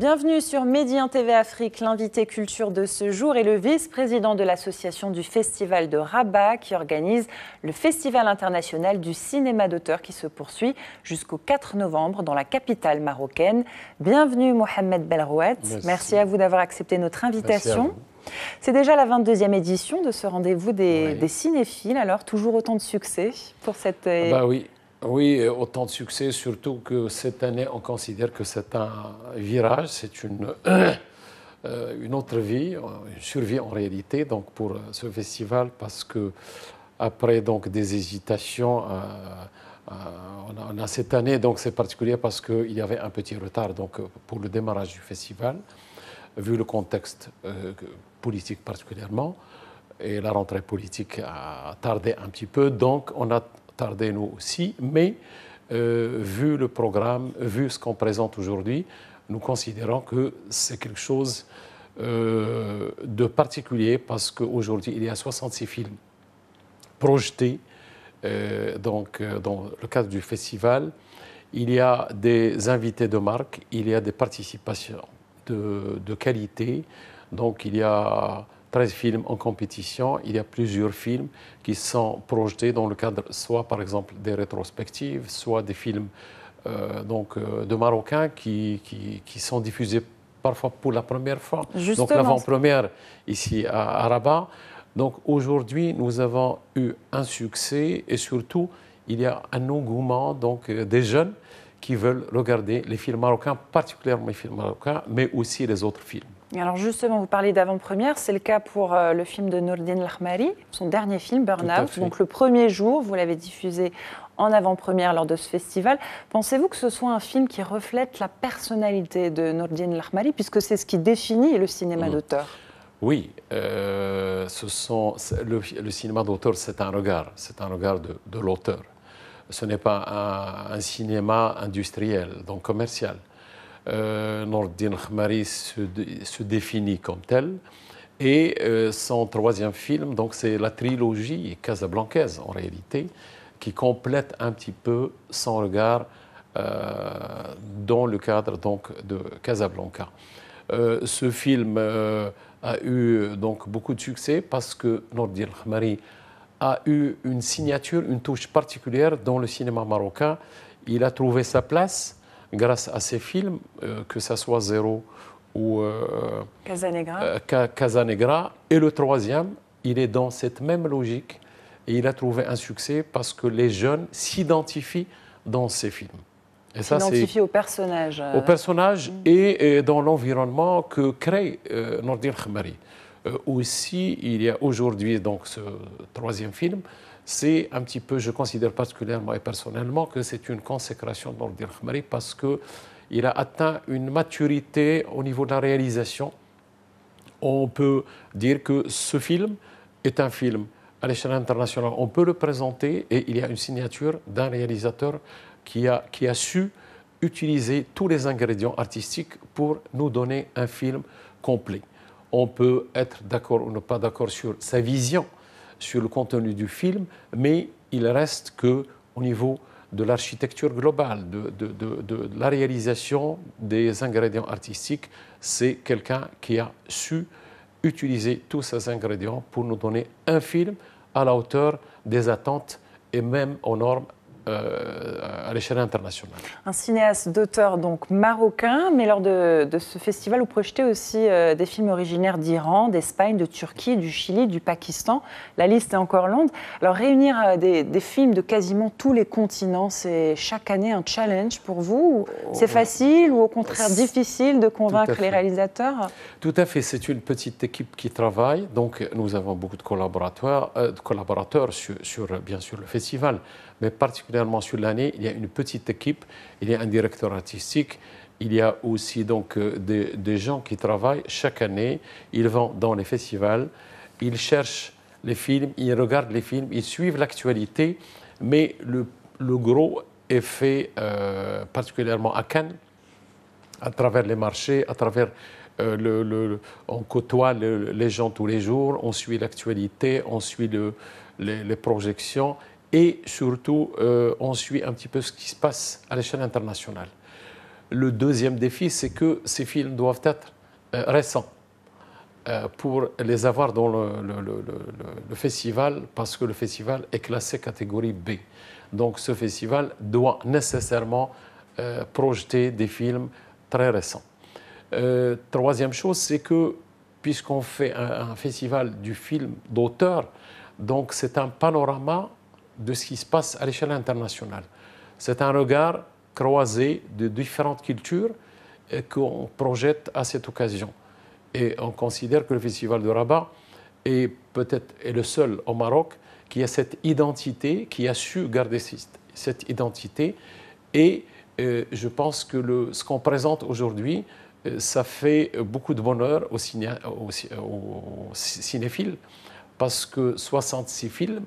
Bienvenue sur Medi 1 TV Afrique. L'invité culture de ce jour est le vice-président de l'association du Festival de Rabat qui organise le Festival international du cinéma d'auteur qui se poursuit jusqu'au 4 novembre dans la capitale marocaine. Bienvenue Mohamed Belrouet. Merci à vous d'avoir accepté notre invitation. C'est déjà la 22e édition de ce rendez-vous des cinéphiles. Alors, toujours autant de succès pour cette... Oui, autant de succès, surtout que cette année, on considère que c'est un virage, c'est une autre vie, une survie en réalité donc pour ce festival, parce que après donc, des hésitations, on a cette année, donc c'est particulier parce qu'il y avait un petit retard donc, pour le démarrage du festival, vu le contexte politique particulièrement, et la rentrée politique a tardé un petit peu, donc on a tardé nous aussi, mais vu le programme, vu ce qu'on présente aujourd'hui, nous considérons que c'est quelque chose de particulier parce qu'aujourd'hui, il y a 66 films projetés dans le cadre du festival. Il y a des invités de marque, il y a des participations de qualité. Donc il y a 13 films en compétition, il y a plusieurs films qui sont projetés dans le cadre soit par exemple des rétrospectives, soit des films de Marocains qui sont diffusés parfois pour la première fois. Justement. Donc l'avant-première ici à Rabat. Donc aujourd'hui nous avons eu un succès et surtout il y a un engouement donc, des jeunes qui veulent regarder les films marocains, particulièrement les films marocains, mais aussi les autres films. Alors justement, vous parlez d'avant-première, c'est le cas pour le film de Nourdine Lahmari, son dernier film, Burnout. Donc le premier jour, vous l'avez diffusé en avant-première lors de ce festival. Pensez-vous que ce soit un film qui reflète la personnalité de Nourdine Lahmari, puisque c'est ce qui définit le cinéma d'auteur? Oui, le cinéma d'auteur, c'est un regard de l'auteur. Ce n'est pas un cinéma industriel, donc commercial. Nourdine Lahmari se définit comme tel. Et son troisième film, donc c'est la trilogie casablancaise en réalité, qui complète un petit peu son regard dans le cadre donc, de Casablanca. Ce film a eu donc, beaucoup de succès parce que Nourdine Lahmari a eu une signature, une touche particulière dans le cinéma marocain. Il a trouvé sa place grâce à ces films, que ce soit Zéro ou Casanegra. Et le troisième, il est dans cette même logique et il a trouvé un succès parce que les jeunes s'identifient dans ces films. S'identifient au personnage. Au personnage et dans l'environnement que crée Nourdine Lahmari. Aussi, il y a aujourd'hui donc ce troisième film. C'est un petit peu, je considère particulièrement et personnellement que c'est une consécration de Nourdine Lahmari parce qu'il a atteint une maturité au niveau de la réalisation. On peut dire que ce film est un film à l'échelle internationale. On peut le présenter et il y a une signature d'un réalisateur qui a su utiliser tous les ingrédients artistiques pour nous donner un film complet. On peut être d'accord ou ne pas d'accord sur sa vision, sur le contenu du film, mais il reste qu'au niveau de l'architecture globale, de la réalisation des ingrédients artistiques, c'est quelqu'un qui a su utiliser tous ces ingrédients pour nous donner un film à la hauteur des attentes et même aux normes à l'échelle internationale. Un cinéaste d'auteur donc marocain, mais lors de ce festival, vous projetez aussi des films originaires d'Iran, d'Espagne, de Turquie, du Chili, du Pakistan. La liste est encore longue. Alors réunir des films de quasiment tous les continents, c'est chaque année un challenge pour vous? C'est facile ou au contraire difficile de convaincre les réalisateurs? Tout à fait, c'est une petite équipe qui travaille. Donc nous avons beaucoup de collaborateurs bien sûr le festival, mais particulièrement sur l'année, il y a une petite équipe, il y a un directeur artistique, il y a aussi donc des gens qui travaillent chaque année, ils vont dans les festivals, ils cherchent les films, ils regardent les films, ils suivent l'actualité, mais le gros est fait particulièrement à Cannes, à travers les marchés, à travers on côtoie les gens tous les jours, on suit l'actualité, on suit les projections. Et surtout, on suit un petit peu ce qui se passe à l'échelle internationale. Le deuxième défi, c'est que ces films doivent être récents pour les avoir dans le festival, parce que le festival est classé catégorie B. Donc ce festival doit nécessairement projeter des films très récents. Troisième chose, c'est que puisqu'on fait un festival du film d'auteur, donc c'est un panorama de ce qui se passe à l'échelle internationale. C'est un regard croisé de différentes cultures qu'on projette à cette occasion. Et on considère que le Festival de Rabat est peut-être le seul au Maroc qui a cette identité, qui a su garder cette identité. Et je pense que ce qu'on présente aujourd'hui, ça fait beaucoup de bonheur aux cinéphiles, parce que 66 films,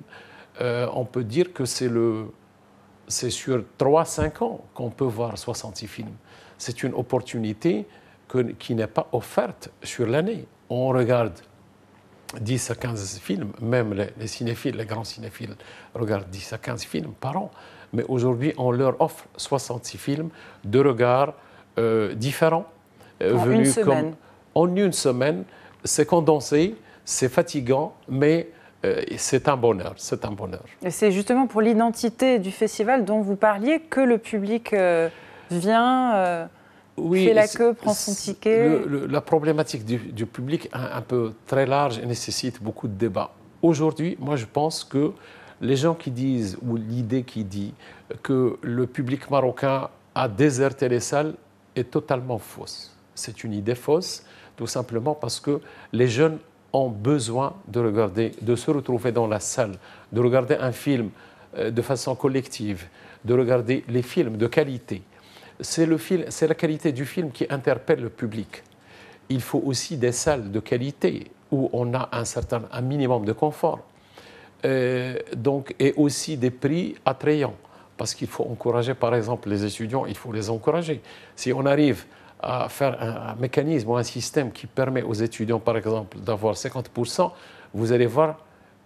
on peut dire que c'est sur 3-5 ans qu'on peut voir 66 films. C'est une opportunité qui n'est pas offerte sur l'année. On regarde 10 à 15 films, même les cinéphiles, les grands cinéphiles regardent 10 à 15 films par an. Mais aujourd'hui, on leur offre 66 films de regards différents. En une semaine. En une semaine, c'est condensé, c'est fatigant, mais c'est un bonheur. C'est un bonheur. Et c'est justement pour l'identité du festival dont vous parliez que le public vient, fait la queue, prend son ticket. La problématique du public est un peu très large et nécessite beaucoup de débats. Aujourd'hui, moi, je pense que les gens qui disent, ou l'idée qui dit que le public marocain a déserté les salles est totalement fausse. C'est une idée fausse, tout simplement parce que les jeunes ont besoin de regarder, de se retrouver dans la salle, de regarder un film de façon collective, de regarder les films de qualité. C'est la qualité du film qui interpelle le public. Il faut aussi des salles de qualité où on a un minimum de confort. Et aussi des prix attrayants, parce qu'il faut encourager, par exemple, les étudiants, il faut les encourager. Si on arrive à faire un mécanisme ou un système qui permet aux étudiants, par exemple, d'avoir 50%, vous allez voir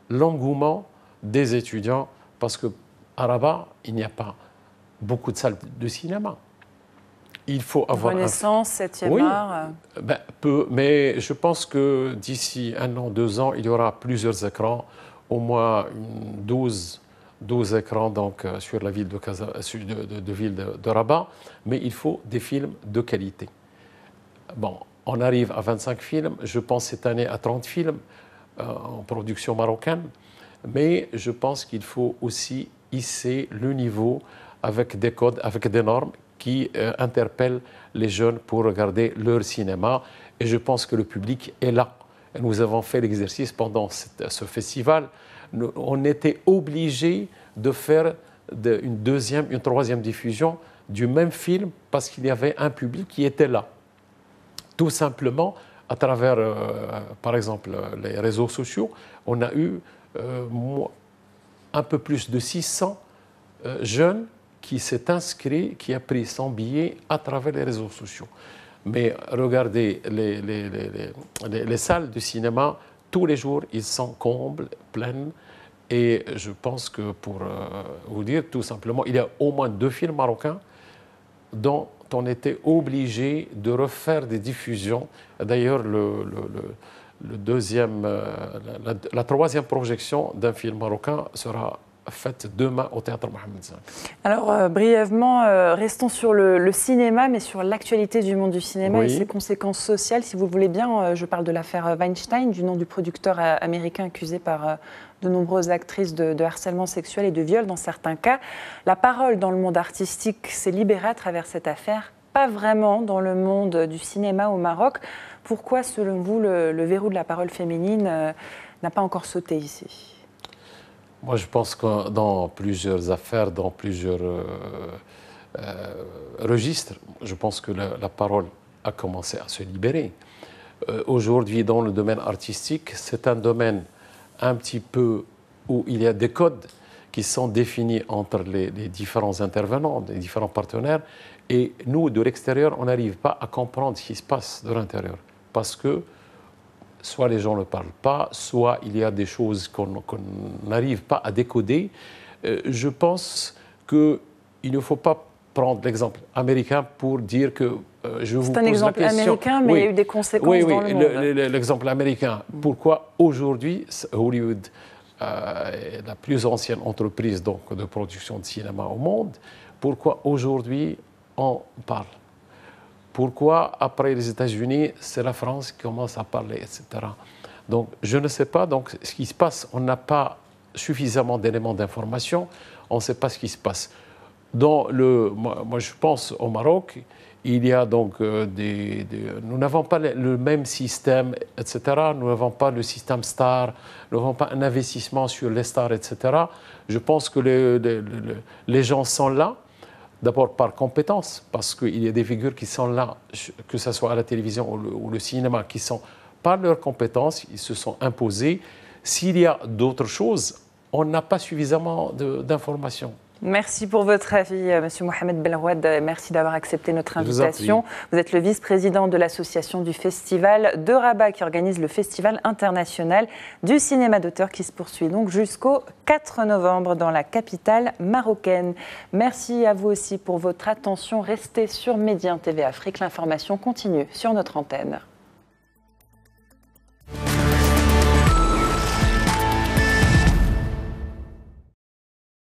l'engouement des étudiants, parce qu'à Rabat, il n'y a pas beaucoup de salles de cinéma. Il faut avoir Renaissance, 7e art. Peu, mais je pense que d'ici 1 an, 2 ans, il y aura plusieurs écrans, au moins 12 écrans donc, sur la ville de Rabat, mais il faut des films de qualité. Bon, on arrive à 25 films, je pense cette année à 30 films en production marocaine, mais je pense qu'il faut aussi hisser le niveau avec des codes, avec des normes qui interpellent les jeunes pour regarder leur cinéma, et je pense que le public est là. Nous avons fait l'exercice pendant ce festival. On était obligé de faire une troisième diffusion du même film parce qu'il y avait un public qui était là. Tout simplement, à travers, par exemple, les réseaux sociaux, on a eu un peu plus de 600 jeunes qui s'est inscrit, qui a pris son billet à travers les réseaux sociaux. Mais regardez les salles de cinéma, tous les jours, ils sont combles, pleines. Et je pense que, pour vous dire tout simplement, il y a au moins 2 films marocains dont on était obligé de refaire des diffusions. D'ailleurs, la troisième projection d'un film marocain sera faite demain au Théâtre Mohamed V. Alors, brièvement, restons sur le cinéma, mais sur l'actualité du monde du cinéma et ses conséquences sociales. Si vous le voulez bien, je parle de l'affaire Weinstein, du nom du producteur américain accusé par de nombreuses actrices de harcèlement sexuel et de viol dans certains cas. La parole dans le monde artistique s'est libérée à travers cette affaire, pas vraiment dans le monde du cinéma au Maroc. Pourquoi, selon vous, le verrou de la parole féminine n'a pas encore sauté ici ? Moi, je pense que dans plusieurs affaires, dans plusieurs registres, je pense que la parole a commencé à se libérer. Aujourd'hui, dans le domaine artistique, c'est un domaine un petit peu où il y a des codes qui sont définis entre les différents intervenants, les différents partenaires. Et nous, de l'extérieur, on n'arrive pas à comprendre ce qui se passe de l'intérieur. Parce que soit les gens ne parlent pas, soit il y a des choses qu'on n'arrive pas à décoder. Je pense qu'il ne faut pas prendre l'exemple américain pour dire que je vous pose la question. C'est un exemple américain, mais il y a eu des conséquences dans le monde. L'exemple américain. Pourquoi aujourd'hui, Hollywood, la plus ancienne entreprise donc, de production de cinéma au monde, pourquoi aujourd'hui on parle? Pourquoi après les États-Unis, c'est la France qui commence à parler, etc. Donc je ne sais pas donc, ce qui se passe. On n'a pas suffisamment d'éléments d'information. On ne sait pas ce qui se passe. Moi, je pense au Maroc, il y a donc nous n'avons pas le même système, etc. Nous n'avons pas le système star, nous n'avons pas un investissement sur les stars, etc. Je pense que les gens sont là, d'abord par compétence, parce qu'il y a des figures qui sont là, que ce soit à la télévision ou le cinéma, qui sont par leurs compétences, ils se sont imposés. S'il y a d'autres choses, on n'a pas suffisamment d'informations. Merci pour votre avis, M. Mohamed Belrouad. Merci d'avoir accepté notre invitation. Vous êtes le vice-président de l'association du Festival de Rabat qui organise le Festival international du cinéma d'auteur qui se poursuit donc jusqu'au 4 novembre dans la capitale marocaine. Merci à vous aussi pour votre attention. Restez sur Média TV Afrique. L'information continue sur notre antenne.